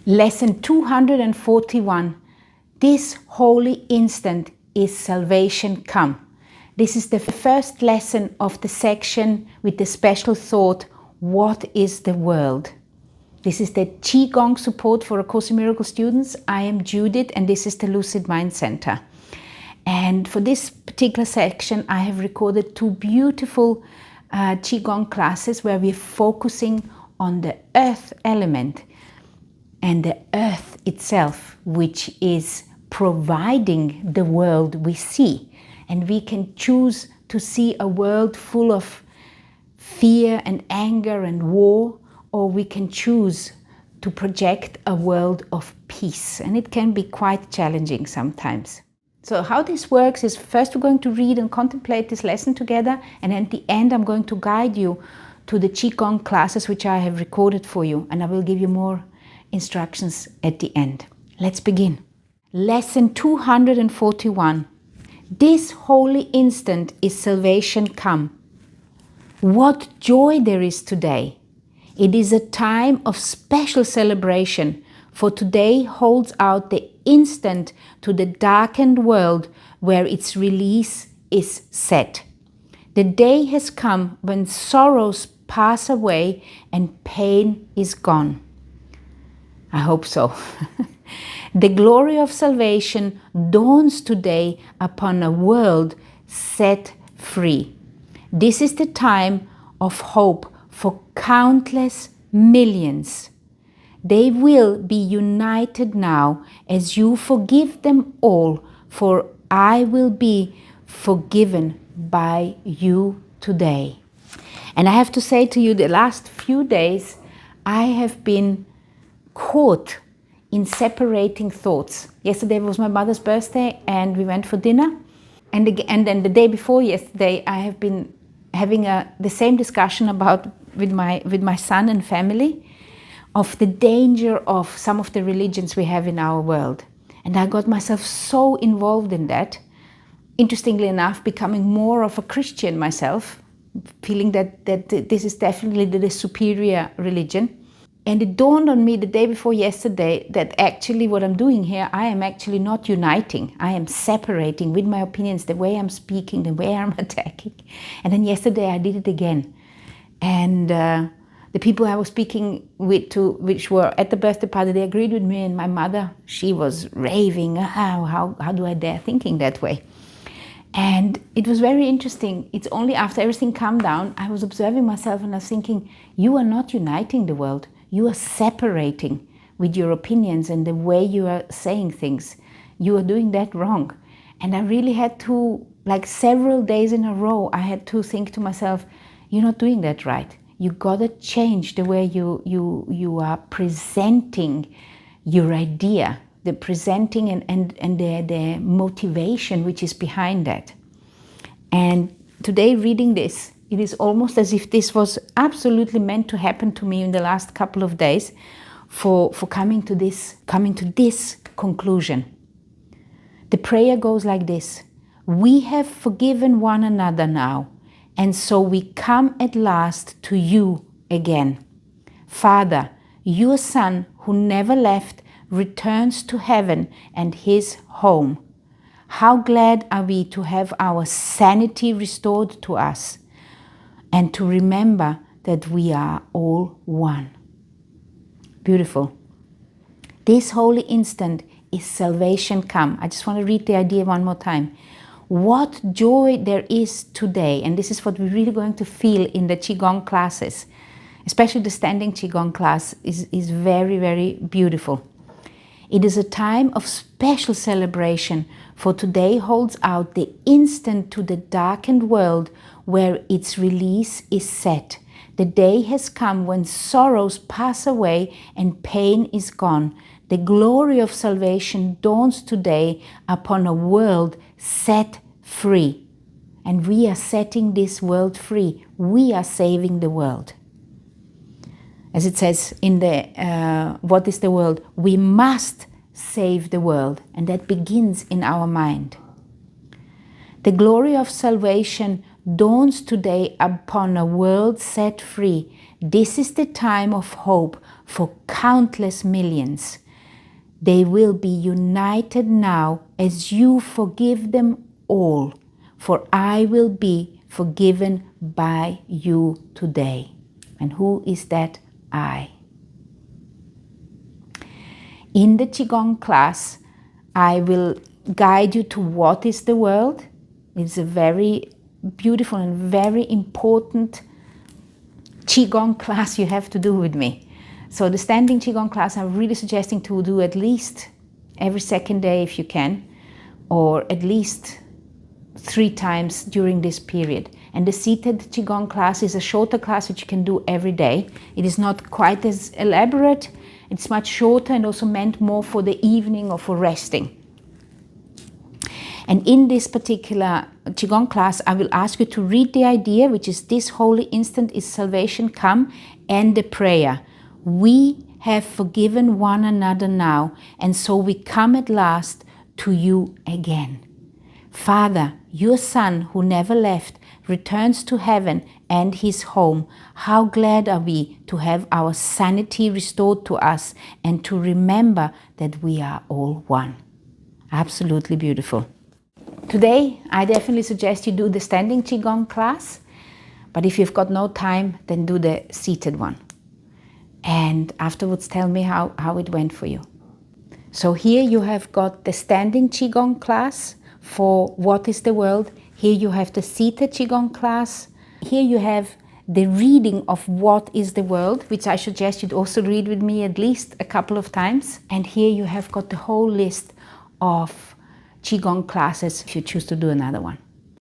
Lesson 241. This holy instant is salvation come. This is the first lesson of the section with the special thought, what is the world? This is the Qigong support for A Course in Miracles students. I am Judith and this is the Lucid Mind Center. And for this particular section, I have recorded two beautiful Qigong classes where we're focusing on the earth element and the earth itself, which is providing the world we see. And we can choose to see a world full of fear and anger and war, or we can choose to project a world of peace. And it can be quite challenging sometimes. So how this works is first we're going to read and contemplate this lesson together, and at the end I'm going to guide you to the Qigong classes which I have recorded for you, and I will give you more instructions at the end. Let's begin. Lesson 241. This holy instant is salvation come. What joy there is today! It is a time of special celebration, for today holds out the instant to the darkened world where its release is set. The day has come when sorrows pass away and pain is gone. I hope so. The glory of salvation dawns today upon a world set free. This is the time of hope for countless millions. They will be united now as you forgive them all, for I will be forgiven by you today. And I have to say to you, the last few days I have been caught in separating thoughts. Yesterday was my mother's birthday and we went for dinner. And then the day before yesterday, I have been having the same discussion with my son and family of the danger of some of the religions we have in our world. And I got myself so involved in that, interestingly enough, becoming more of a Christian myself, feeling that this is definitely the superior religion. And it dawned on me the day before yesterday that actually what I'm doing here, I am actually not uniting. I am separating with my opinions, the way I'm speaking, the way I'm attacking. And then yesterday I did it again. And the people I was speaking with, which were at the birthday party, they agreed with me. And my mother, she was raving, how do I dare thinking that way? And it was very interesting. It's only after everything calmed down, I was observing myself and I was thinking, you are not uniting the world. You are separating with your opinions and the way you are saying things. You are doing that wrong. And I really had to, like several days in a row, I had to think to myself, you're not doing that right. You gotta change the way you are presenting your idea, the presenting and the motivation which is behind that. And today reading this, it is almost as if this was absolutely meant to happen to me in the last couple of days for coming to this conclusion. The prayer goes like this: we have forgiven one another now, and so we come at last to you again. Father, your Son who never left returns to heaven and his home. How glad are we to have our sanity restored to us, and to remember that we are all one. Beautiful. This holy instant is salvation come. I just want to read the idea one more time. What joy there is today, and this is what we're really going to feel in the Qigong classes, especially the standing Qigong class is very, very beautiful. It is a time of special celebration, for today holds out the instant to the darkened world where its release is set. The day has come when sorrows pass away and pain is gone. The glory of salvation dawns today upon a world set free. And we are setting this world free. We are saving the world. As it says in the What is the World? We must save the world, and that begins in our mind. The glory of salvation dawns today upon a world set free. This is the time of hope for countless millions. They will be united now as you forgive them all, for I will be forgiven by you today. And who is that I? In the Qigong class, I will guide you to what is the world. It's a very beautiful and very important Qigong class you have to do with me. So the standing Qigong class, I'm really suggesting to do at least every second day if you can, or at least 3 times during this period. And the seated Qigong class is a shorter class which you can do every day. It is not quite as elaborate. It's much shorter and also meant more for the evening or for resting. And in this particular Qigong class, I will ask you to read the idea, which is this holy instant is salvation come, and the prayer. We have forgiven one another now, and so we come at last to you again. Father, your Son, who never left, returns to heaven and his home. How glad are we to have our sanity restored to us and to remember that we are all one. Absolutely beautiful. Today, I definitely suggest you do the standing Qigong class, but if you've got no time, then do the seated one. And afterwards, tell me how it went for you. So here you have got the standing Qigong class for what is the world. Here you have the seated Qigong class. Here you have the reading of what is the world, which I suggest you'd also read with me at least a couple of times. And here you have got the whole list of Qigong classes if you choose to do another one.